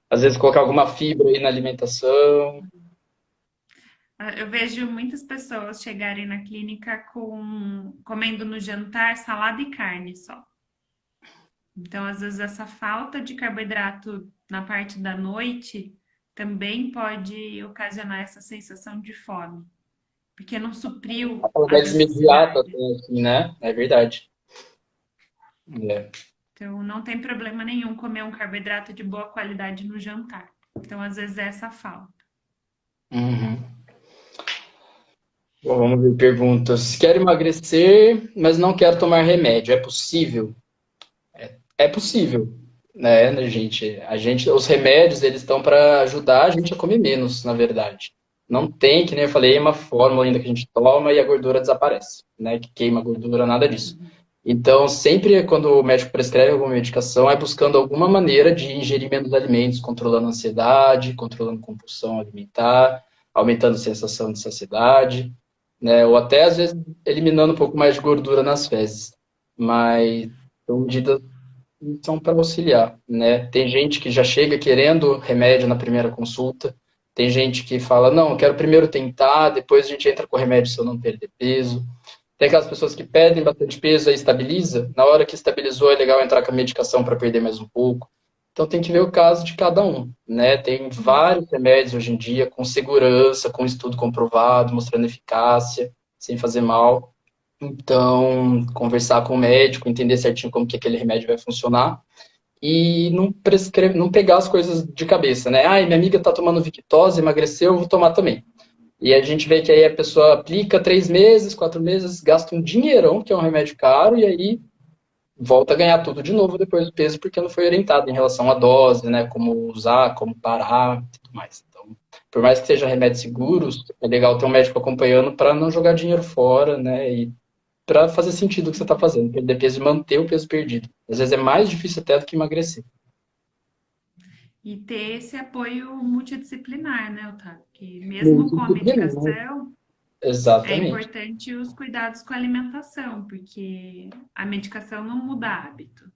Às vezes colocar alguma fibra aí na alimentação. Eu vejo muitas pessoas chegarem na clínica comendo no jantar salada e carne só. Então, às vezes, essa falta de carboidrato na parte da noite também pode ocasionar essa sensação de fome, porque não supriu Ela as mais imediata, necessidades. assim, né? É verdade. É. Então, não tem problema nenhum comer um carboidrato de boa qualidade no jantar. Então, às vezes, é essa falta. Uhum. Bom, vamos ver perguntas. Quero emagrecer, mas não quero tomar remédio. É possível? É possível, né, gente? Os remédios, eles estão para ajudar a gente a comer menos, na verdade. Não tem, que nem eu falei, uma fórmula ainda que a gente toma e a gordura desaparece, né? Que queima a gordura, nada disso. Então, sempre quando o médico prescreve alguma medicação, é buscando alguma maneira de ingerir menos alimentos, controlando a ansiedade, controlando compulsão alimentar, aumentando a sensação de saciedade, né? Ou até, às vezes, eliminando um pouco mais de gordura nas fezes. Mas São medidas que são para auxiliar, né? Tem gente que já chega querendo remédio na primeira consulta, tem gente que fala, não, eu quero primeiro tentar, depois a gente entra com o remédio se eu não perder peso. Tem aquelas pessoas que perdem bastante peso, aí estabiliza. Na hora que estabilizou, é legal entrar com a medicação para perder mais um pouco. Então tem que ver o caso de cada um, né? Tem vários remédios hoje em dia com segurança, com estudo comprovado, mostrando eficácia, sem fazer mal. Então, conversar com o médico, entender certinho como que aquele remédio vai funcionar e não prescrever, não pegar as coisas de cabeça, né? Ai, minha amiga tá tomando Victoza, emagreceu, eu vou tomar também. E a gente vê que aí a pessoa aplica 3 meses, 4 meses, gasta um dinheirão, que é um remédio caro, e aí volta a ganhar tudo de novo depois do peso, porque não foi orientado em relação à dose, né? Como usar, como parar e tudo mais. Então, por mais que sejam remédios seguros, é legal ter um médico acompanhando para não jogar dinheiro fora, né? E para fazer sentido o que você está fazendo, perder peso e manter o peso perdido. Às vezes é mais difícil até do que emagrecer. E ter esse apoio multidisciplinar, né, Otávio? Que mesmo com a Multidisciplinar. medicação, é Exatamente. importante os cuidados com a alimentação, porque a medicação não muda hábito,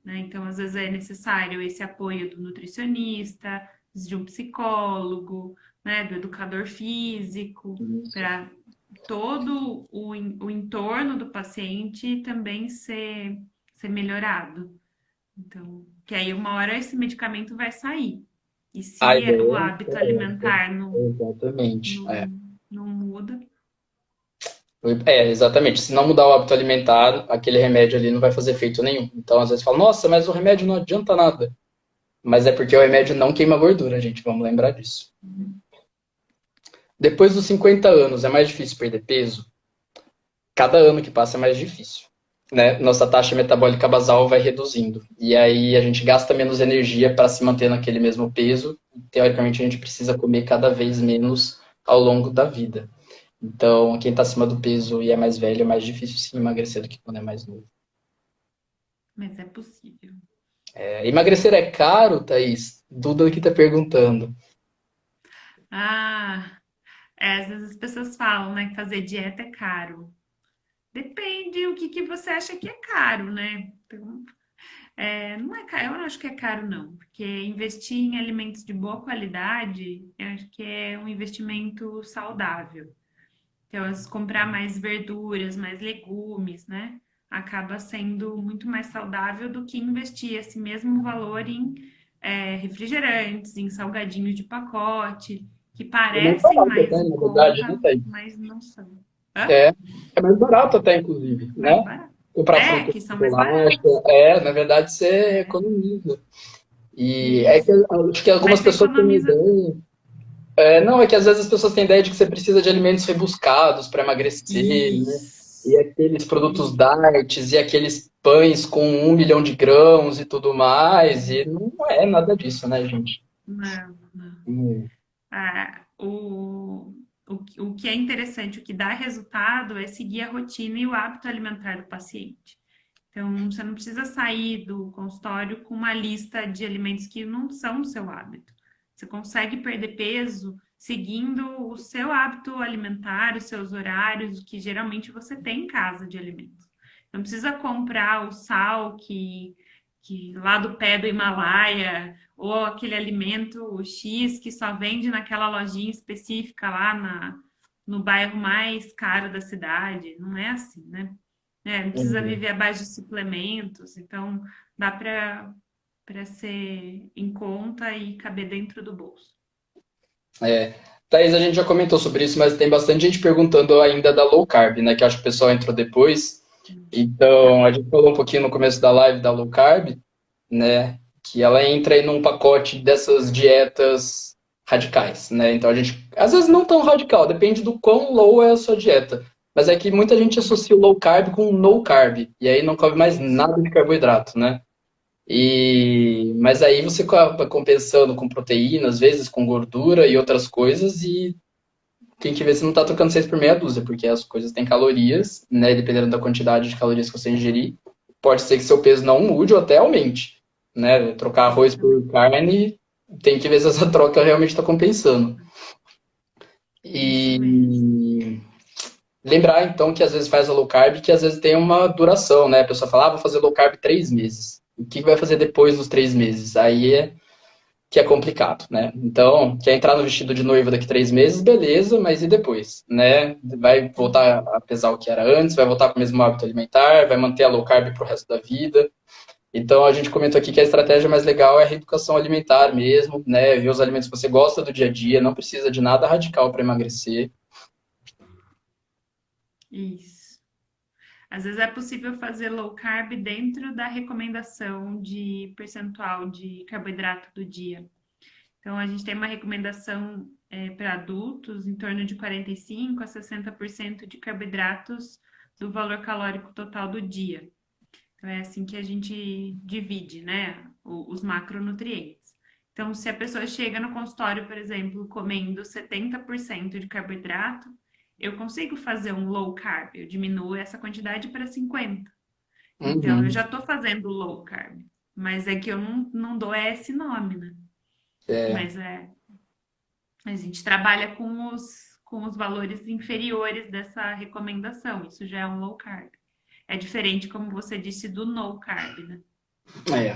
né? Então, às vezes é necessário esse apoio do nutricionista, de um psicólogo, né, do educador físico, Isso. para todo o entorno do paciente também ser melhorado. Então, que aí uma hora esse medicamento vai sair. E A se o ideia hábito é essa. alimentar Exatamente. É. não muda, Exatamente. Se não mudar o hábito alimentar, aquele remédio ali não vai fazer efeito nenhum. Então, às vezes, fala, nossa, mas o remédio não adianta nada. Mas é porque o remédio não queima gordura, gente. Vamos lembrar disso. Depois dos 50 anos, é mais difícil perder peso? Cada ano que passa é mais difícil. Né? Nossa taxa metabólica basal vai reduzindo. E aí a gente gasta menos energia para se manter naquele mesmo peso. Teoricamente, a gente precisa comer cada vez menos ao longo da vida. Então, quem está acima do peso e é mais velho, é mais difícil sim emagrecer do que quando é mais novo. mas é possível. Emagrecer é caro, Thaís? Duda aqui está perguntando. Ah, às vezes as pessoas falam, né, que fazer dieta é caro. Depende o que você acha que é caro, né? Então, não é caro, eu não acho que é caro, não, porque investir em alimentos de boa qualidade, eu acho que é um investimento saudável. Então, comprar mais verduras, mais legumes, né? Acaba sendo muito mais saudável do que investir esse mesmo valor em refrigerantes, em salgadinhos de pacote, que É mais parecem barato mais até, em na verdade, né, conta, Thaís? mas não são. Hã? É, é mais barato até, inclusive, Mais né? barato. Comprar É, fruta que são com mais bolacha, baratos. na verdade, você É, economiza. E é que isso. eu acho que algumas Mas você pessoas têm economiza. ideia. Não, é que às vezes as pessoas têm ideia de que você precisa de alimentos rebuscados para emagrecer, né? E Isso. aqueles produtos Isso. diets e aqueles pães com 1 milhão de grãos e tudo mais. E não é nada disso, né, gente? Não, não. Hum. Ah, o que é interessante, o que dá resultado é seguir a rotina e o hábito alimentar do paciente. Então, você não precisa sair do consultório com uma lista de alimentos que não são o seu hábito. Você consegue perder peso seguindo o seu hábito alimentar, os seus horários, o que geralmente você tem em casa de alimentos. Não precisa comprar o sal que lá do pé do Himalaia, ou aquele alimento X que só vende naquela lojinha específica lá no bairro mais caro da cidade. Não é assim, né? Não precisa viver à base de suplementos, então dá para ser em conta e caber dentro do bolso. Thaís, a gente já comentou sobre isso, mas tem bastante gente perguntando ainda da low carb, né? Que acho que o pessoal entrou depois. Tá. Então, a gente falou um pouquinho no começo da live da low carb, né? Que ela entra aí num pacote dessas dietas radicais, né? Então a gente, às vezes não tão radical, depende do quão low é a sua dieta. Mas é que muita gente associa o low carb com o no carb, e aí não come mais Isso. nada de carboidrato, né? Mas aí você acaba compensando com proteína, às vezes com gordura e outras coisas, e tem que ver se não está trocando 6 por meia dúzia, porque as coisas têm calorias, né? Dependendo da quantidade de calorias que você ingerir, pode ser que seu peso não mude ou até aumente, né? Trocar arroz por Exatamente. carne, tem que ver se essa troca realmente está compensando. Isso mesmo. E lembrar, então, que às vezes faz a low carb, que às vezes tem uma duração, né? A pessoa fala, vou fazer low carb 3 meses. O que vai fazer depois dos 3 meses? Aí é que é complicado, né? Então, quer entrar no vestido de noiva daqui 3 meses, beleza, mas e depois, né? Vai voltar a pesar o que era antes, vai voltar com o mesmo hábito alimentar, vai manter a low carb pro resto da vida. Então, a gente comentou aqui que a estratégia mais legal é a reeducação alimentar mesmo, né? Ver os alimentos que você gosta do dia a dia, não precisa de nada radical para emagrecer. Isso. Às vezes é possível fazer low carb dentro da recomendação de percentual de carboidrato do dia. Então, a gente tem uma recomendação para adultos em torno de 45 a 60% de carboidratos do valor calórico total do dia. Então, é assim que a gente divide, né, os macronutrientes. Então, se a pessoa chega no consultório, por exemplo, comendo 70% de carboidrato, eu consigo fazer um low carb, eu diminuo essa quantidade para 50. Então, eu Uhum. já estou fazendo low carb, mas é que eu não dou esse nome, né? É, Mas a gente trabalha com os valores inferiores dessa recomendação. Isso já é um low carb. É diferente, como você disse, do no carb, né? é.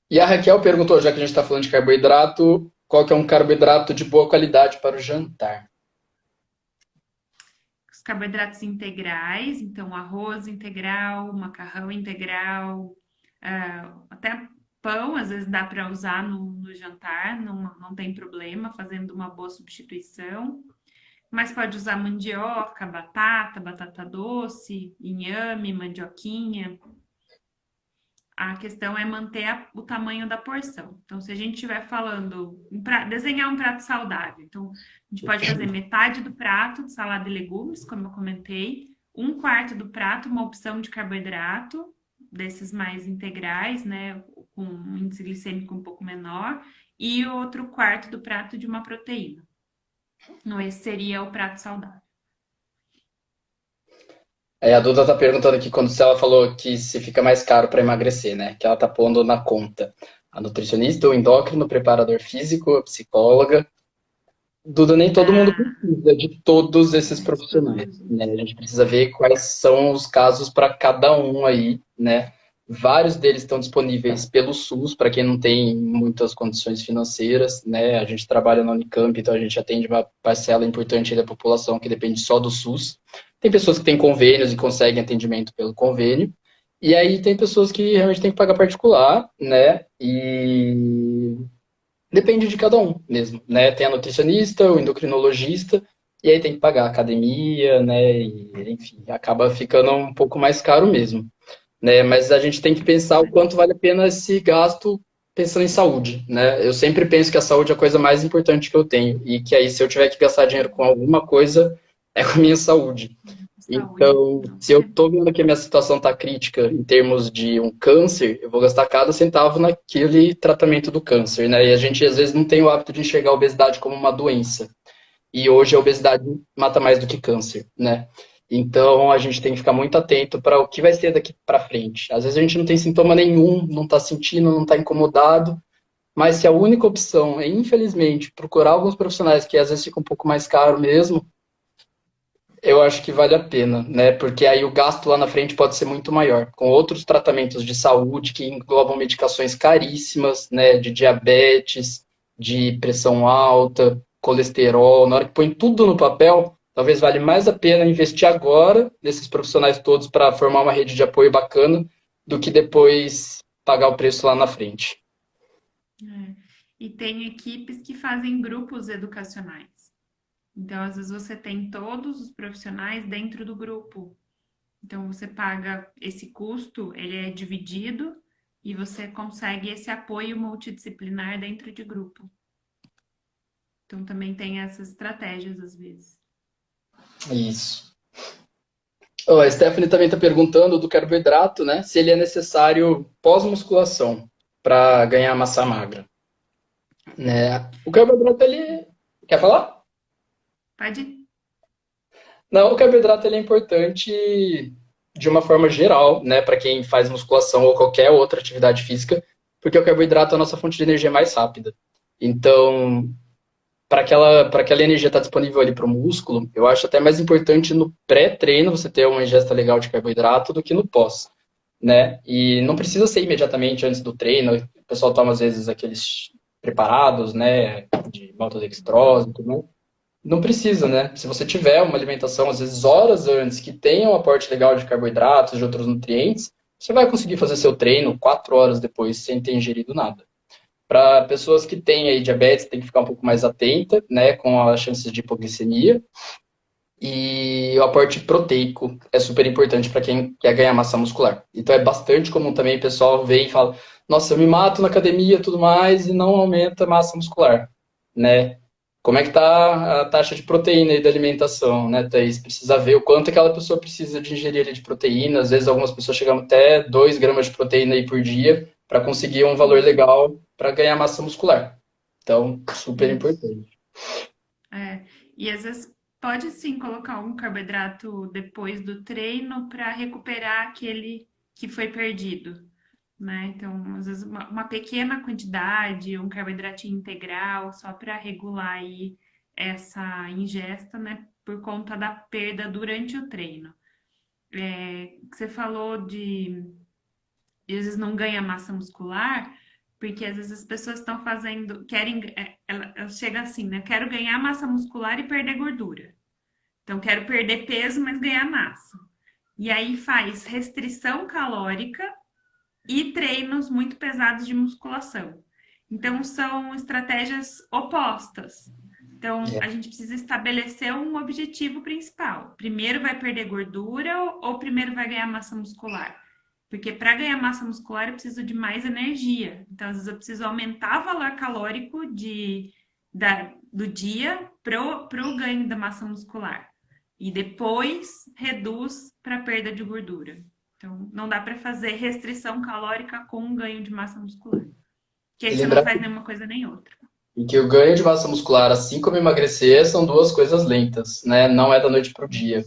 E a Raquel perguntou, já que a gente está falando de carboidrato, qual que é um carboidrato de boa qualidade para o jantar? Os carboidratos integrais, então arroz integral, macarrão integral, até pão, às vezes dá para usar no jantar, não tem problema, fazendo uma boa substituição. Mas pode usar mandioca, batata doce, inhame, mandioquinha. A questão é manter o tamanho da porção. Então, se a gente estiver falando, desenhar um prato saudável, então a gente pode fazer metade do prato de salada e legumes, como eu comentei, um quarto do prato, uma opção de carboidrato, desses mais integrais, né, com um índice glicêmico um pouco menor, e outro quarto do prato de uma proteína. Então, esse seria o prato saudável. A Duda está perguntando aqui quando se ela falou que se fica mais caro para emagrecer, né? Que ela está pondo na conta a nutricionista, o endócrino, o preparador físico, a psicóloga. Duda, nem todo mundo Ah, precisa de todos esses de todos profissionais, os né? dias. A gente precisa ver quais são os casos para cada um aí, né? Vários deles estão disponíveis pelo SUS, para quem não tem muitas condições financeiras, né? A gente trabalha na Unicamp, então a gente atende uma parcela importante da população que depende só do SUS. Tem pessoas que têm convênios e conseguem atendimento pelo convênio, e aí tem pessoas que realmente têm que pagar particular, né? E depende de cada um mesmo, né? Tem a nutricionista, o endocrinologista, e aí tem que pagar a academia, né? E, enfim, acaba ficando um pouco mais caro mesmo, né? Mas a gente tem que pensar o quanto vale a pena esse gasto pensando em saúde, né? Eu sempre penso que a saúde é a coisa mais importante que eu tenho e que aí se eu tiver que gastar dinheiro com alguma coisa é com a minha saúde. Saúde. Então, Não. se eu estou vendo que a minha situação está crítica em termos de um câncer, eu vou gastar cada centavo naquele tratamento do câncer, né? E a gente às vezes não tem o hábito de enxergar a obesidade como uma doença. E hoje a obesidade mata mais do que câncer, né? Então a gente tem que ficar muito atento para o que vai ser daqui para frente. Às vezes a gente não tem sintoma nenhum, não está sentindo, não está incomodado, mas se a única opção é, infelizmente, procurar alguns profissionais que às vezes fica um pouco mais caro mesmo, eu acho que vale a pena, né? Porque aí o gasto lá na frente pode ser muito maior, com outros tratamentos de saúde que englobam medicações caríssimas, né? De diabetes, de pressão alta, colesterol. Na hora que põe tudo no papel, talvez vale mais a pena investir agora nesses profissionais todos para formar uma rede de apoio bacana do que depois pagar o preço lá na frente. É. E tem equipes que fazem grupos educacionais. Então, às vezes, você tem todos os profissionais dentro do grupo. Então, você paga esse custo, ele é dividido e você consegue esse apoio multidisciplinar dentro de grupo. Então, também tem essas estratégias, às vezes. Isso. Oh, a Stephanie também está perguntando do carboidrato, né? Se ele é necessário pós-musculação para ganhar massa magra, né? O carboidrato, ele... Quer falar? Pode ir. Não, o carboidrato, ele é importante de uma forma geral, né? Para quem faz musculação ou qualquer outra atividade física, porque o carboidrato é a nossa fonte de energia mais rápida. Então, para aquela energia estar disponível ali para o músculo, eu acho até mais importante no pré-treino você ter uma ingesta legal de carboidrato do que no pós, né? E não precisa ser imediatamente antes do treino. O pessoal toma às vezes aqueles preparados, né, de maltodextrose e tudo mais. Não precisa, né? Se você tiver uma alimentação, às vezes horas antes, que tenha um aporte legal de carboidratos, de outros nutrientes, você vai conseguir fazer seu treino 4 horas depois sem ter ingerido nada. Para pessoas que têm aí diabetes, tem que ficar um pouco mais atenta, né, com as chances de hipoglicemia. E o aporte proteico é super importante para quem quer ganhar massa muscular. Então é bastante comum também o pessoal ver e fala: nossa, eu me mato na academia e tudo mais e não aumenta a massa muscular, né? Como é que tá a taxa de proteína aí da alimentação, né, Thaís? Precisa ver o quanto aquela pessoa precisa de ingerir ali de proteína. Às vezes algumas pessoas chegam até 2 gramas de proteína aí por dia para conseguir um valor legal para ganhar massa muscular. Então, super Isso. importante. É. E às vezes pode sim colocar um carboidrato depois do treino para recuperar aquele que foi perdido, né? Então, às vezes uma pequena quantidade, um carboidrato integral, só para regular aí essa ingesta, né? Por conta da perda durante o treino. Você falou de às vezes não ganha massa muscular, porque às vezes as pessoas estão fazendo, querem, ela chega assim, né? Quero ganhar massa muscular e perder gordura. Então, quero perder peso, mas ganhar massa. E aí faz restrição calórica e treinos muito pesados de musculação. Então, são estratégias opostas. Então, a gente precisa estabelecer um objetivo principal. Primeiro vai perder gordura ou primeiro vai ganhar massa muscular? Porque para ganhar massa muscular eu preciso de mais energia. Então, às vezes eu preciso aumentar o valor calórico do dia para o ganho da massa muscular. E depois reduz para a perda de gordura. Então, não dá para fazer restrição calórica com um ganho de massa muscular. Porque E aí você não lembrar faz nenhuma coisa nem outra. que o ganho de massa muscular, assim como emagrecer, são duas coisas lentas, né? Não é da noite para o dia,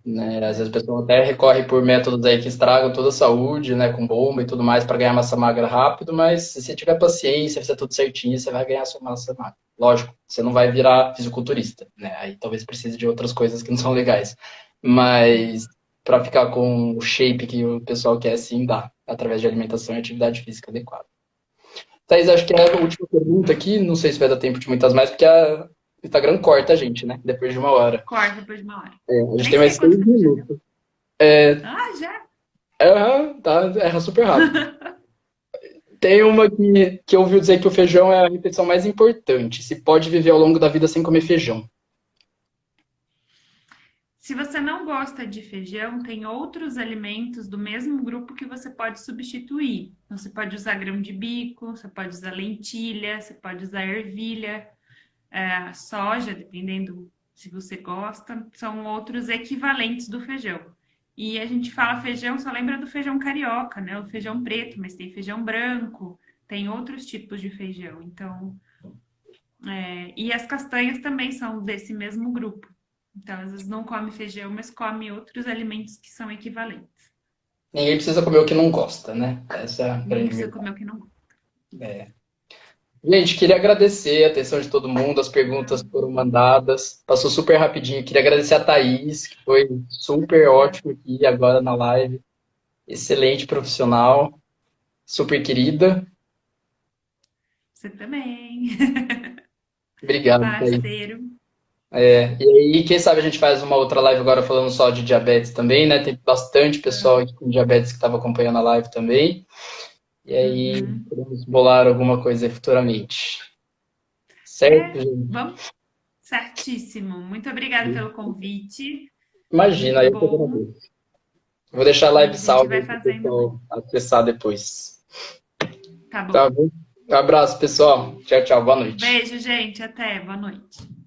né? Às vezes a pessoa até recorre por métodos aí que estragam toda a saúde, né? Com bomba e tudo mais para ganhar massa magra rápido, mas se você tiver paciência, fizer tudo certinho, você vai ganhar sua massa magra. Lógico, você não vai virar fisiculturista, né? Aí talvez precise de outras coisas que não são legais. Mas para ficar com o shape que o pessoal quer, sim, dá, através de alimentação e atividade física adequada. Thaís, acho que é a última pergunta aqui. Não sei se vai dar tempo de muitas mais, porque o Instagram corta a gente, né? Depois de 1 hora. Corta depois de uma hora. A gente Nem tem mais sei quanto 6 tempo já deu. minutos. Ah, já? Tá, erra super rápido. Tem uma que eu ouvi dizer que o feijão é a refeição mais importante. Se pode viver ao longo da vida sem comer feijão. Se você não gosta de feijão, tem outros alimentos do mesmo grupo que você pode substituir. Então, você pode usar grão de bico, você pode usar lentilha, você pode usar ervilha, soja, dependendo se você gosta. São outros equivalentes do feijão. E a gente fala feijão, só lembra do feijão carioca, né? O feijão preto, mas tem feijão branco, tem outros tipos de feijão. Então, e as castanhas também são desse mesmo grupo. Então, às vezes não come feijão, mas come outros alimentos que são equivalentes. Ninguém precisa comer o que não gosta, né? Essa é a Ninguém grande precisa verdade. comer o que não gosta. Gente, queria agradecer a atenção de todo mundo, as perguntas foram mandadas, passou super rapidinho. Queria agradecer a Thaís, que foi super ótimo aqui agora na live. Excelente profissional, super querida. Você também. Obrigado, Thaís. Parceiro. E aí, quem sabe a gente faz uma outra live agora falando só de diabetes também, né? Tem bastante pessoal aqui com diabetes que estava acompanhando a live também. E aí, Uhum. podemos bolar alguma coisa aí futuramente. Certo, gente? Vamos. Certíssimo. Muito obrigada pelo convite. Imagina, Muito eu que bom. agradeço. Vou deixar a E live a gente salva vai aí para o fazendo mais. pessoal acessar depois. Tá Tá bom. bom? Um abraço, pessoal. Tchau, tchau. Boa noite. Beijo, gente. Até. Boa noite.